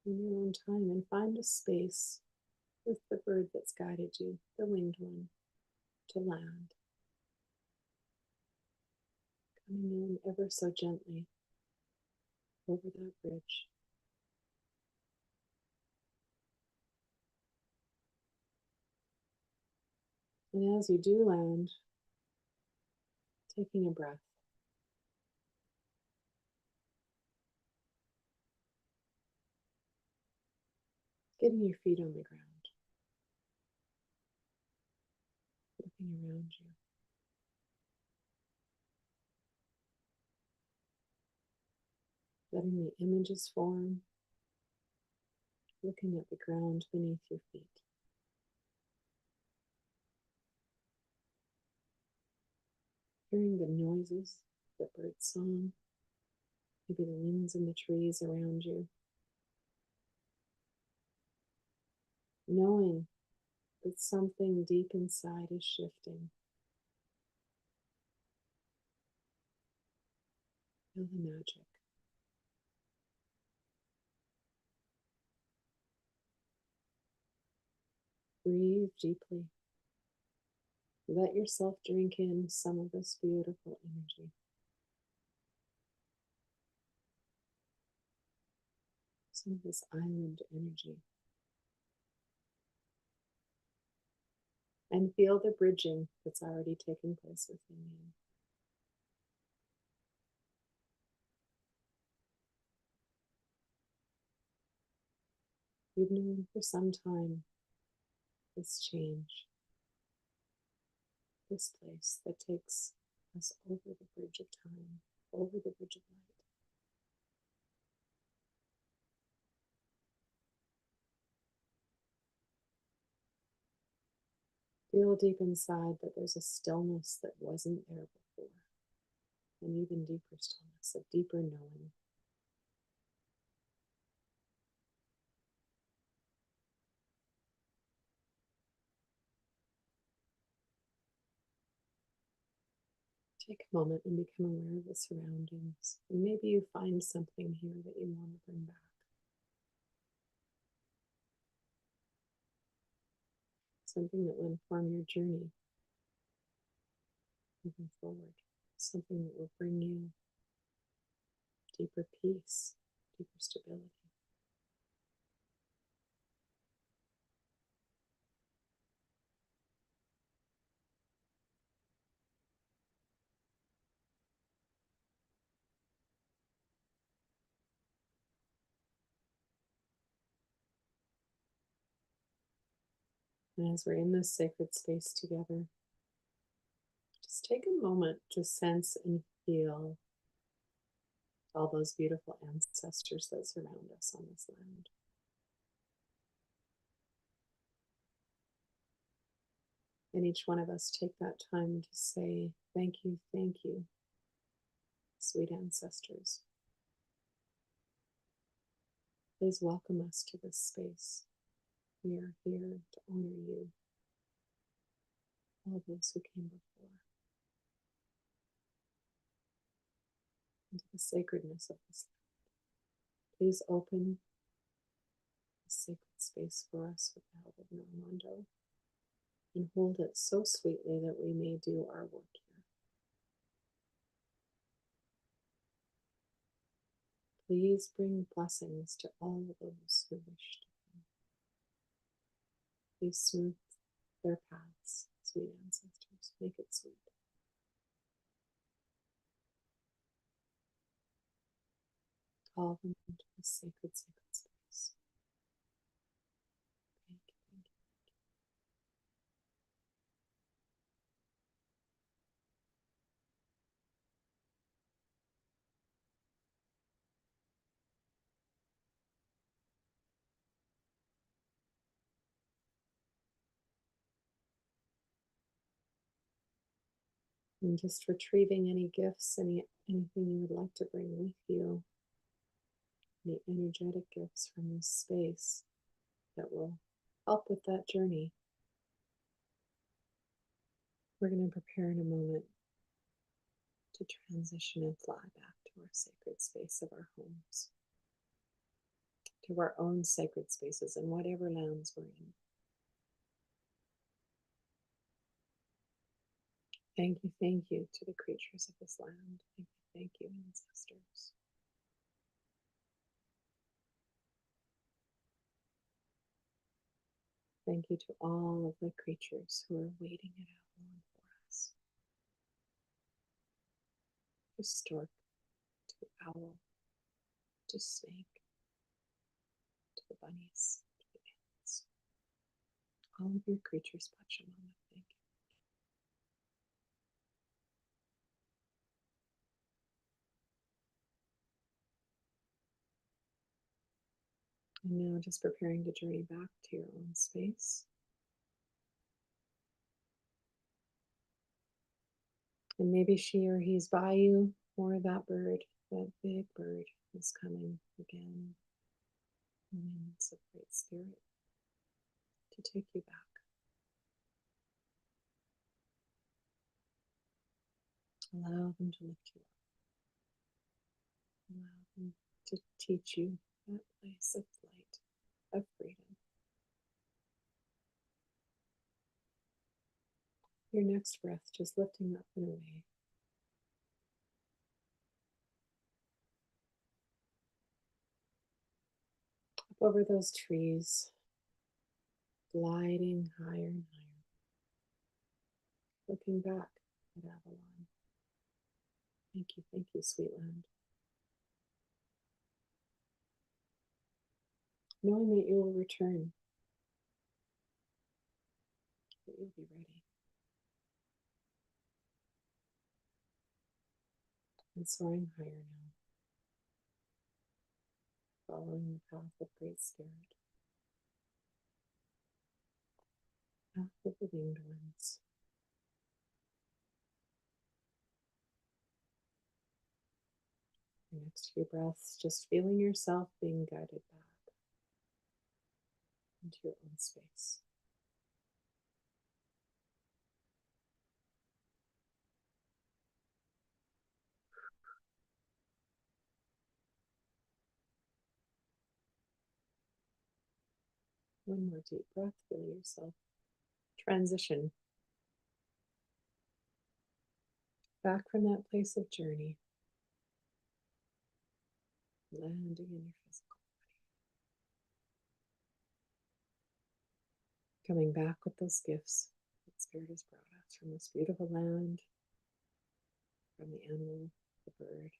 in your own time and find a space with the bird that's guided you, the winged one, to land. Coming in ever so gently over that bridge. And as you do land, taking a breath, getting your feet on the ground, looking around you. Letting the images form, looking at the ground beneath your feet. Hearing the noises, the bird song, maybe the winds in the trees around you. Knowing that something deep inside is shifting. Feel the magic. Breathe deeply. Let yourself drink in some of this beautiful energy. Some of this island energy. And feel the bridging that's already taking place within you. You've known for some time this change, this place that takes us over the bridge of time, over the bridge of light. Feel deep inside that there's a stillness that wasn't there before, an even deeper stillness, a deeper knowing. Take a moment and become aware of the surroundings. And maybe you find something here that you want to bring back. Something that will inform your journey moving forward. Something that will bring you deeper peace, deeper stability. And as we're in this sacred space together, just take a moment to sense and feel all those beautiful ancestors that surround us on this land. And each one of us take that time to say, thank you, sweet ancestors. Please welcome us to this space. We are here to honor you, all those who came before, and to the sacredness of this land. Please open the sacred space for us with the help of Armando, and hold it so sweetly that we may do our work here. Please bring blessings to all those who wish to come. Please smooth their paths, sweet ancestors. Make it sweet. Call them into the sacred space. Thank you, thank you. And just retrieving any gifts, anything you would like to bring with you, any energetic gifts from this space that will help with that journey. We're going to prepare in a moment to transition and fly back to our sacred space of our homes, to our own sacred spaces in whatever lands we're in. Thank you to the creatures of this land. Thank you, ancestors. thank you to all of the creatures who are waiting it out long for us. To stork, to owl, to snake, to the bunnies, to the ants. All of your creatures, Pachamama, thank you. And now just preparing to journey back to your own space. And maybe she or he's by you, or that bird, that big bird is coming again. Winds of Great Spirit to take you back. Allow them to lift you up. Allow them to teach you that place of light, of freedom. Your next breath, just lifting up and away. Up over those trees, gliding higher and higher. Looking back at Avalon. Thank you, sweet land. Knowing that you will return, that you'll be ready. And soaring higher now, following the path of Great Spirit, path of the winged ones. Your next few breaths, just feeling yourself being guided back into your own space. One more deep breath, feel yourself transition back from that place of journey, landing in your physical body. Coming back with those gifts that Spirit has brought us from this beautiful land, from the animal, the bird.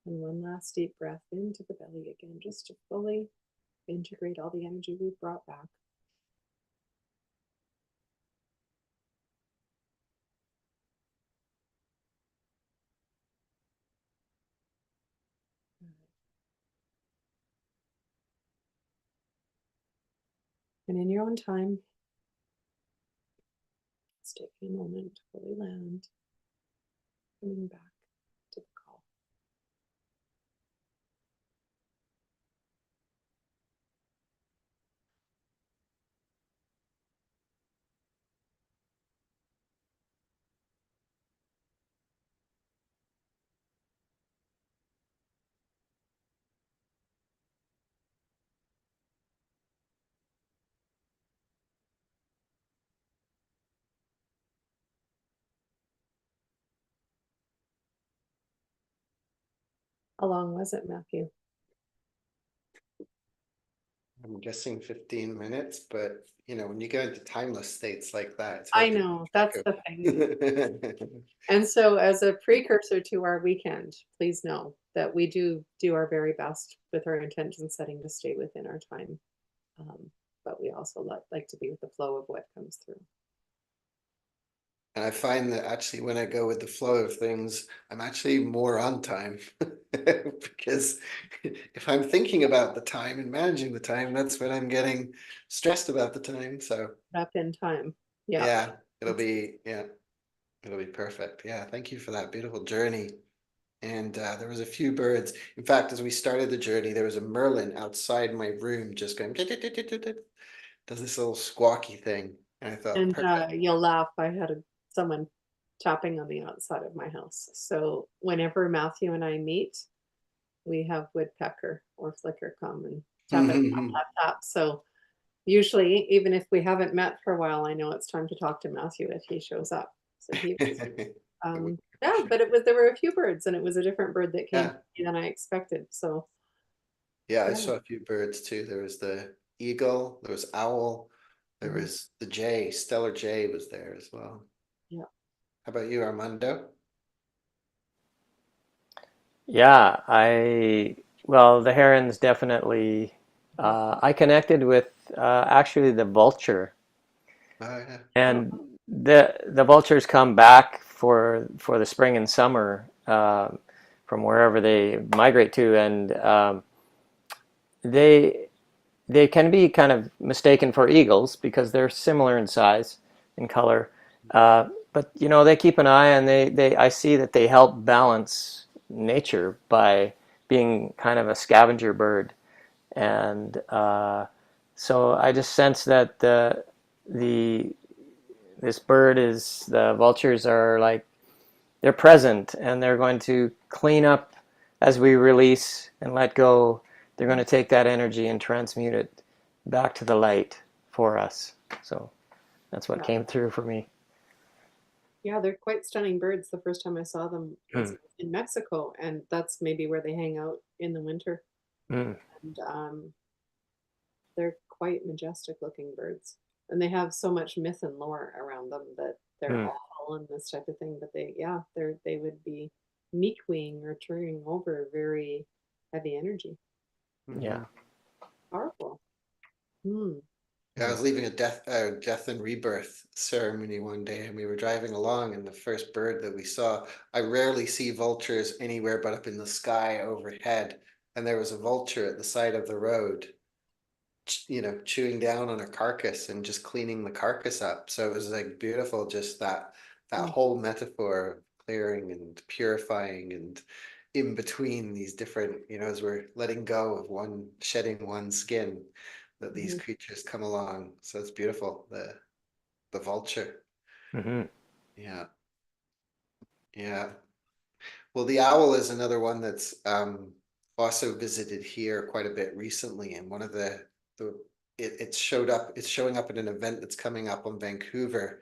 And one last deep breath into the belly again, just to fully integrate all the energy we've brought back. And in your own time, just taking a moment to fully land, coming back to the call. How long was it, Matthew? I'm guessing 15 minutes, but when you go into timeless states like that, it's I hard to know, keep that's track the thing. of. And so as a precursor to our weekend, please know that we do our very best with our intention setting to stay within our time. But we also like to be with the flow of what comes through. And I find that actually when I go with the flow of things, I'm actually more on time because if I'm thinking about the time and managing the time, that's when I'm getting stressed about the time. So Up in time. Yeah. yeah, it'll be perfect. Yeah, thank you for that beautiful journey. And there was a few birds. In fact, as we started the journey, there was a merlin outside my room just going does this little squawky thing. And I thought, And perfect. you'll laugh. I had someone tapping on the outside of my house. So whenever Matthew and I meet, we have woodpecker or flicker come and tap it, tap, tap, tap. So Usually, even if we haven't met for a while, I know it's time to talk to Matthew if he shows up. So he was, yeah, but there were a few birds, and it was a different bird that came Yeah, than I expected. So yeah, I yeah. saw a few birds too. There was the eagle, there was owl, there Mhm. was the jay, Stellar Jay was there as well. Yeah. How about you, Armando? Yeah, well, the herons definitely. I connected with actually the vulture, Oh yeah. Oh, and the vultures come back for the spring and summer from wherever they migrate to, and they they can be kind of mistaken for eagles because they're similar in size and color. But they keep an eye, and they I see that they help balance nature by being kind of a scavenger bird, and so I just sense that the this bird is the vultures are like they're present, and they're going to clean up as we release and let go. They're going to take that energy and transmute it back to the light for us. So that's what yeah. came through for me. Yeah, they're quite stunning birds. The first time I saw them was Mm, in Mexico, and that's maybe where they hang out in the winter. mm, And they're quite majestic looking birds. And they have so much myth and lore around them that they're mm. awful and this type of thing. But they would be meek wing or turning over very heavy energy. Yeah. Mhm. Powerful. Hmm. Yeah, I Mm, was leaving a death and rebirth ceremony one day, and we were driving along, and the first bird that we saw, I rarely see vultures anywhere but up in the sky overhead, and there was a vulture at the side of the road, chewing down on a carcass and just cleaning the carcass up. So it was like beautiful, just that Mm. whole metaphor of clearing and purifying and in between these different, as we're letting go of one, shedding one skin, that these Mhm. creatures come along. So it's beautiful. The vulture. mhm. Yeah. Yeah. Well, the owl is another one that's also visited here quite a bit recently, and one of the it's showing up at an event that's coming up in Vancouver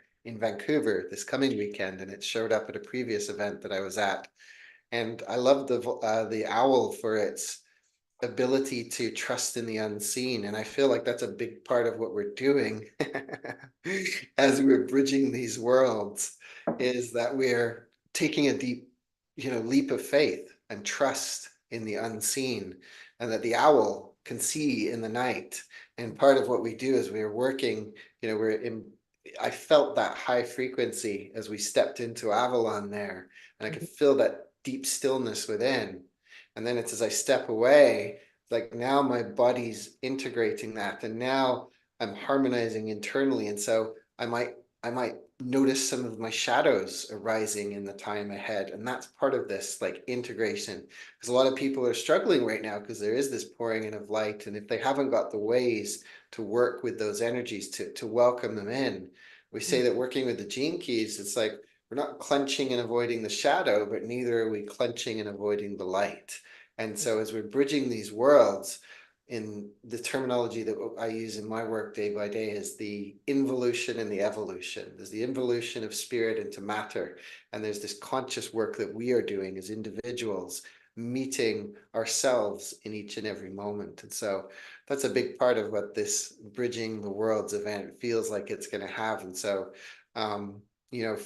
this coming weekend, and it showed up at a previous event that I was at, and I love the owl for its ability to trust in the unseen. And I feel like that's a big part of what we're doing as we're bridging these worlds, is that we're taking a deep, leap of faith and trust in the unseen, and that the owl can see in the night. And part of what we do is we're working, we're in. I felt that high frequency as we stepped into Avalon there, and I could Mhm. feel that deep stillness within. And then it's as I step away, like now my body's integrating that, and now I'm harmonizing internally. And so I might notice some of my shadows arising in the time ahead. And that's part of this like integration. Because a lot of people are struggling right now because there is this pouring in of light. And if they haven't got the ways to work with those energies to welcome them in, we say that working with the gene keys, it's like we're not clenching and avoiding the shadow, but neither are we clenching and avoiding the light. And so as we're bridging these worlds, in the terminology that I use in my work day by day is the involution and the evolution. There's the involution of spirit into matter, and there's this conscious work that we are doing as individuals, meeting ourselves in each and every moment. And so that's a big part of what this Bridging the Worlds event feels like it's going to have. And so,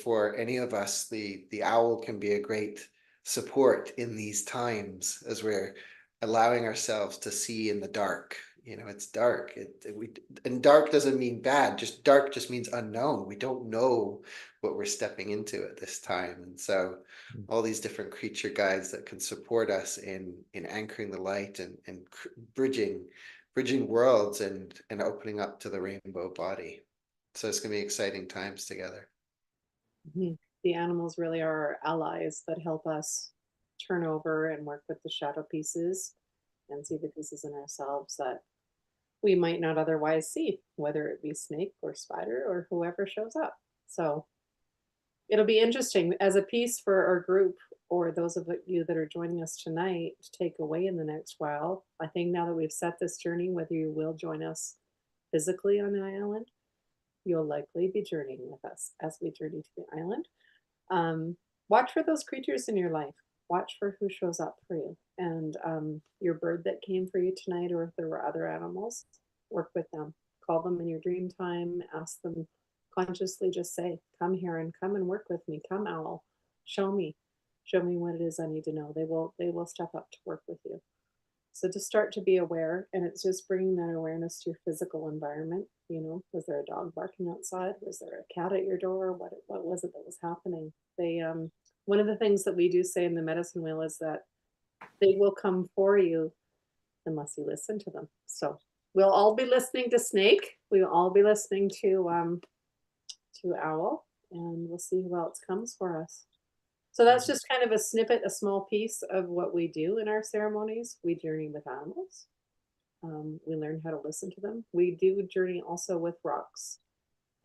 for any of us, the owl can be a great support in these times as we're allowing ourselves to see in the dark. It's dark. And dark doesn't mean bad. Just dark just means unknown. We don't know what we're stepping into at this time. And so all these different creature guides that can support us in anchoring the light and bridging worlds and opening up to the rainbow body. So it's gonna be exciting times together. Mhm. The animals really are our allies that help us turn over and work with the shadow pieces and see the pieces in ourselves that we might not otherwise see, whether it be snake or spider or whoever shows up. So it'll be interesting as a piece for our group or those of you that are joining us tonight to take away in the next while. I think now that we've set this journey, whether you will join us physically on the island, you'll likely be journeying with us as we journey to the island. Watch for those creatures in your life. Watch for who shows up for you. And your bird that came for you tonight, or if there were other animals, work with them. Call them in your dream time. Ask them consciously, just say, come here and come and work with me. Come, owl. Show me. Show me what it is I need to know. They will step up to work with you. So to start to be aware, and it's just bringing that awareness to your physical environment. Was there a dog barking outside? Was there a cat at your door? What was it that was happening? One of the things that we do say in the medicine wheel is that they will come for you unless you listen to them. So we'll all be listening to Snake. We'll all be listening to Owl, and we'll see who else comes for us. So that's just kind of a snippet, a small piece of what we do in our ceremonies. We journey with animals. We learn how to listen to them. We do journey also with rocks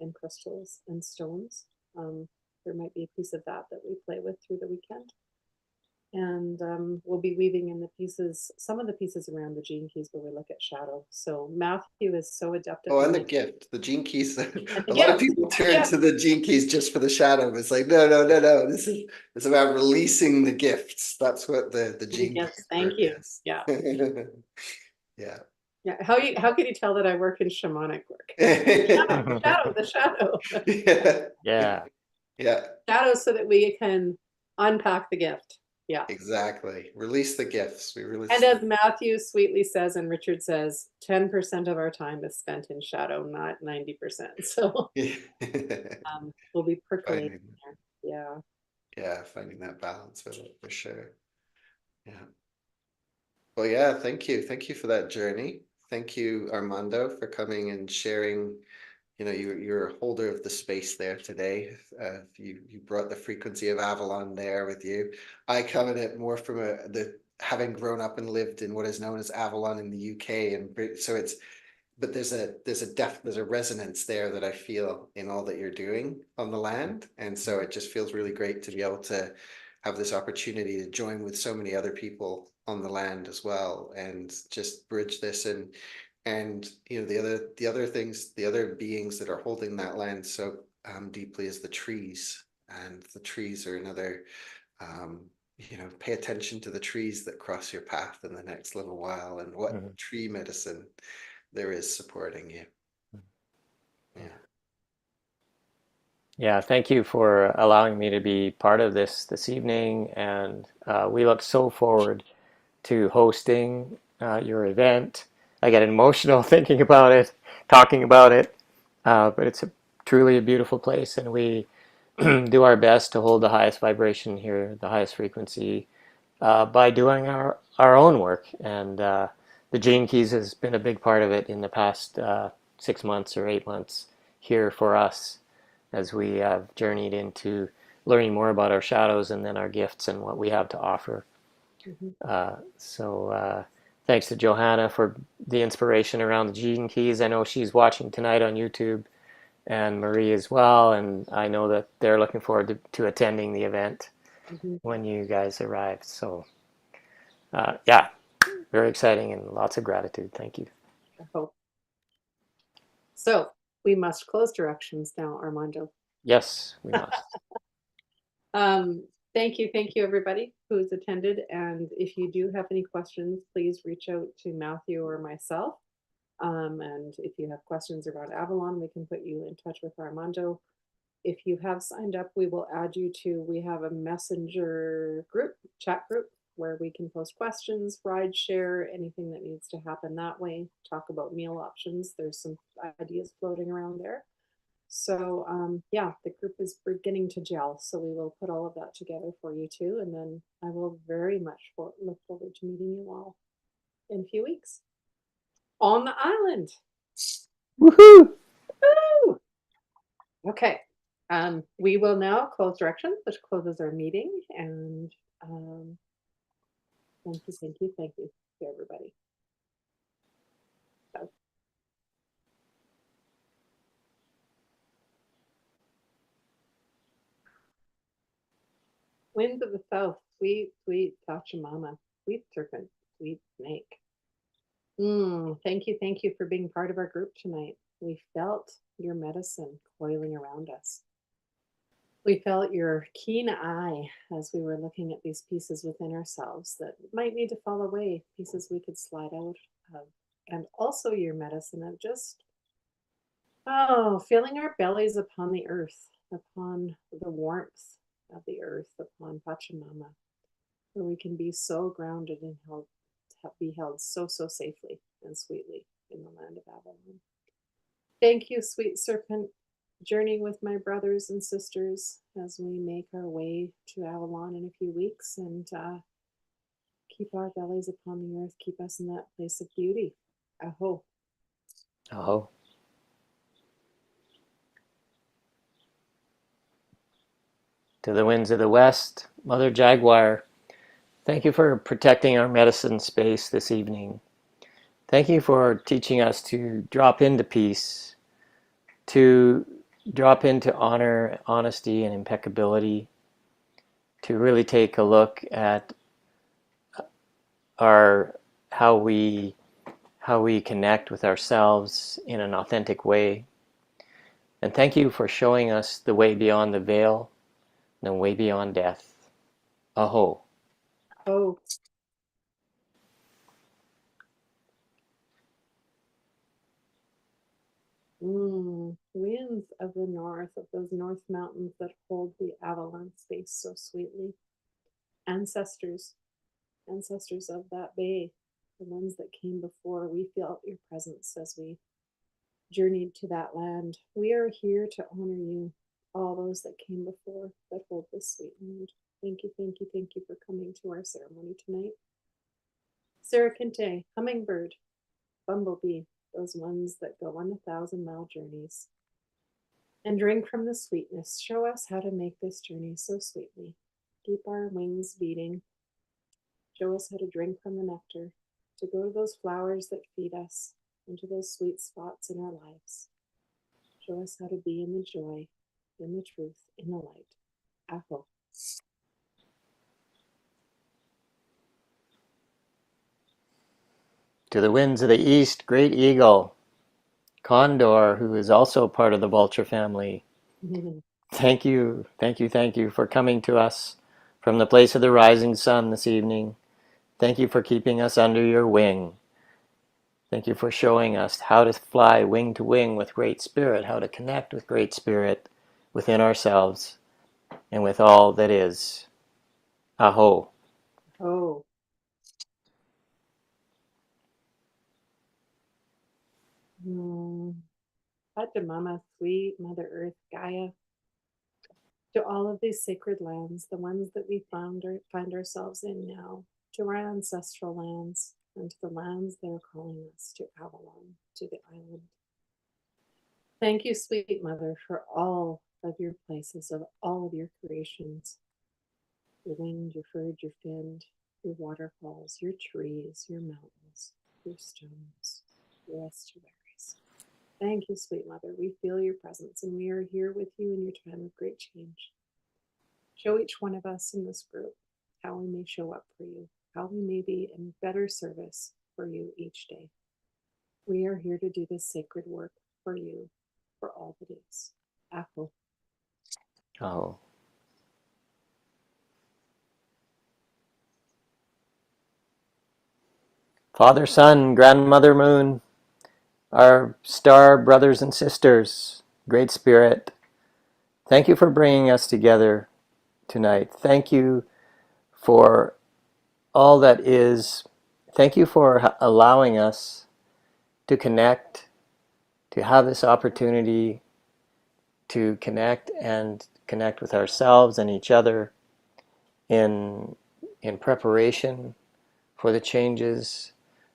and crystals and stones. There might be a piece of that we play with through the weekend. And we'll be weaving in some of the pieces around the gene keys where we look at shadow. So Matthew is so adept at and the gift, the gene keys. A lot gift. of people turn to the gene keys just for the shadow. It's like, no. It's about releasing the gifts. That's what the gene keys Thank you. is. Yeah. Yeah. Yeah. How can you tell that I work in shamanic work? The shadow. Yeah. Yeah. Shadow, so that we can unpack the gift. Yeah. Exactly. Release the gifts. And as Matthew sweetly says, and Richard says, 10% of our time is spent in shadow, not 90%. So we'll be percolating there. Yeah. Yeah, finding that balance with it for sure. Yeah. Well, yeah, thank you. Thank you for that journey. Thank you, Armando, for coming and sharing. You're a holder of the space there today. You brought the frequency of Avalon there with you. I come at it more from the having grown up and lived in what is known as Avalon in the UK, and so but there's a resonance there that I feel in all that you're doing on the land, and so it just feels really great to be able to have this opportunity to join with so many other people on the land as well, and just bridge this. And the other beings that are holding that land so deeply is the trees, and the trees are another. Pay attention to the trees that cross your path in the next little while, and what tree medicine there is supporting you. Yeah. Yeah, thank you for allowing me to be part of this evening, and we look so forward to hosting your event. I get emotional thinking about it, talking about it, but it's truly a beautiful place, and we do our best to hold the highest vibration here, the highest frequency, by doing our own work. And the Gene Keys has been a big part of it in the past 6 months or 8 months here for us, as we have journeyed into learning more about our shadows and then our gifts and what we have to offer. So thanks to Johanna for the inspiration around the Gene Keys. I know she's watching tonight on YouTube, and Marie as well, and I know that they're looking forward to attending the event when you guys arrive. So yeah, very exciting and lots of gratitude. Thank you. I hope. So we must close directions now, Armando. Yes, we must. Thank you, everybody who's attended. And if you do have any questions, please reach out to Matthew or myself. And if you have questions around Avalon, we can put you in touch with Armando. If you have signed up, we will add you to, we have a messenger group, chat group, where we can post questions, ride share, anything that needs to happen that way, talk about meal options. There's some ideas floating around there. So yeah, the group is beginning to gel. So we will put all of that together for you too. And then I will very much look forward to meeting you all in a few weeks on the island. Woohoo! Woo! Okay. We will now close directions, which closes our meeting. And thank you to everybody. So. Winds of the South, sweet, sweet Pachamama, sweet serpent, sweet snake. Thank you for being part of our group tonight. We felt your medicine coiling around us. We felt your keen eye as we were looking at these pieces within ourselves that might need to fall away, pieces we could slide out of. And also your medicine of just, feeling our bellies upon the earth, upon the warmth of the earth, upon Pachamama, where we can be so grounded and be held so safely and sweetly in the land of Avalon. Thank you, sweet serpent, journey with my brothers and sisters as we make our way to Avalon in a few weeks and keep our bellies upon the earth, keep us in that place of beauty. Aho. Aho. To the winds of the west, Mother Jaguar, thank you for protecting our medicine space this evening. Thank you for teaching us to drop into peace, to drop into honor, honesty, and impeccability, to really take a look at our how we connect with ourselves in an authentic way. And thank you for showing us the way beyond the veil, the way beyond death. Aho. Oh. Winds of the north, of those north mountains that hold the Avalon space so sweetly. Ancestors, ancestors of that bay, the ones that came before, we felt your presence as we journeyed to that land. We are here to honor you, all those that came before that hold this sweet land. Thank you for coming to our ceremony tonight. Sarah hummingbird, bumblebee, those ones that go on 1,000-mile journeys and drink from the sweetness. Show us how to make this journey so sweetly. Keep our wings beating. Show us how to drink from the nectar, to go to those flowers that feed us, into those sweet spots in our lives. Show us how to be in the joy, in the truth, in the light. Aho. To the winds of the east, great eagle, condor, who is also part of the vulture family. Thank you for coming to us from the place of the rising sun this evening. Thank you for keeping us under your wing. Thank you for showing us how to fly wing to wing with Great Spirit, how to connect with Great Spirit within ourselves and with all that is. Aho. Oh. Pachamama, sweet Mother Earth, Gaia, to all of these sacred lands, the ones that we find ourselves in now, to our ancestral lands, and to the lands that are calling us to Avalon, to the island. Thank you, sweet Mother, for all of your places, of all of your creations, your winged, your furred, your finned, your waterfalls, your trees, your mountains, your stones, your estuaries. Thank you, sweet Mother. We feel your presence and we are here with you in your time of great change. Show each one of us in this group how we may show up for you, how we may be in better service for you each day. We are here to do this sacred work for you, for all that is. Aho. Aho. Father, Son, Grandmother Moon, our star brothers and sisters, Great Spirit, thank you for bringing us together tonight. Thank you for all that is. Thank you for allowing us to connect, to have this opportunity to connect and connect with ourselves and each other in preparation for the changes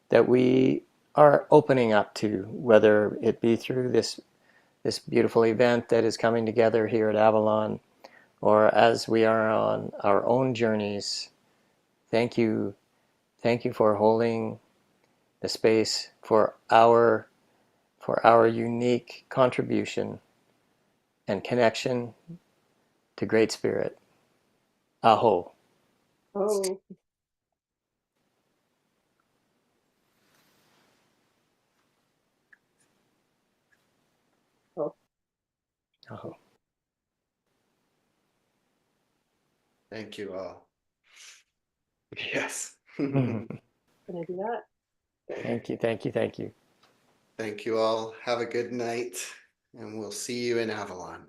that we are opening up to, whether it be through this beautiful event that is coming together here at Avalon, or as we are on our own journeys. Thank you for holding the space for our unique contribution and connection to Great Spirit. Aho. Oh. Oh. Thank you all. Yes. Thank Can I do that? you, thank you, thank you. Thank you all. Have a good night, and we'll see you in Avalon.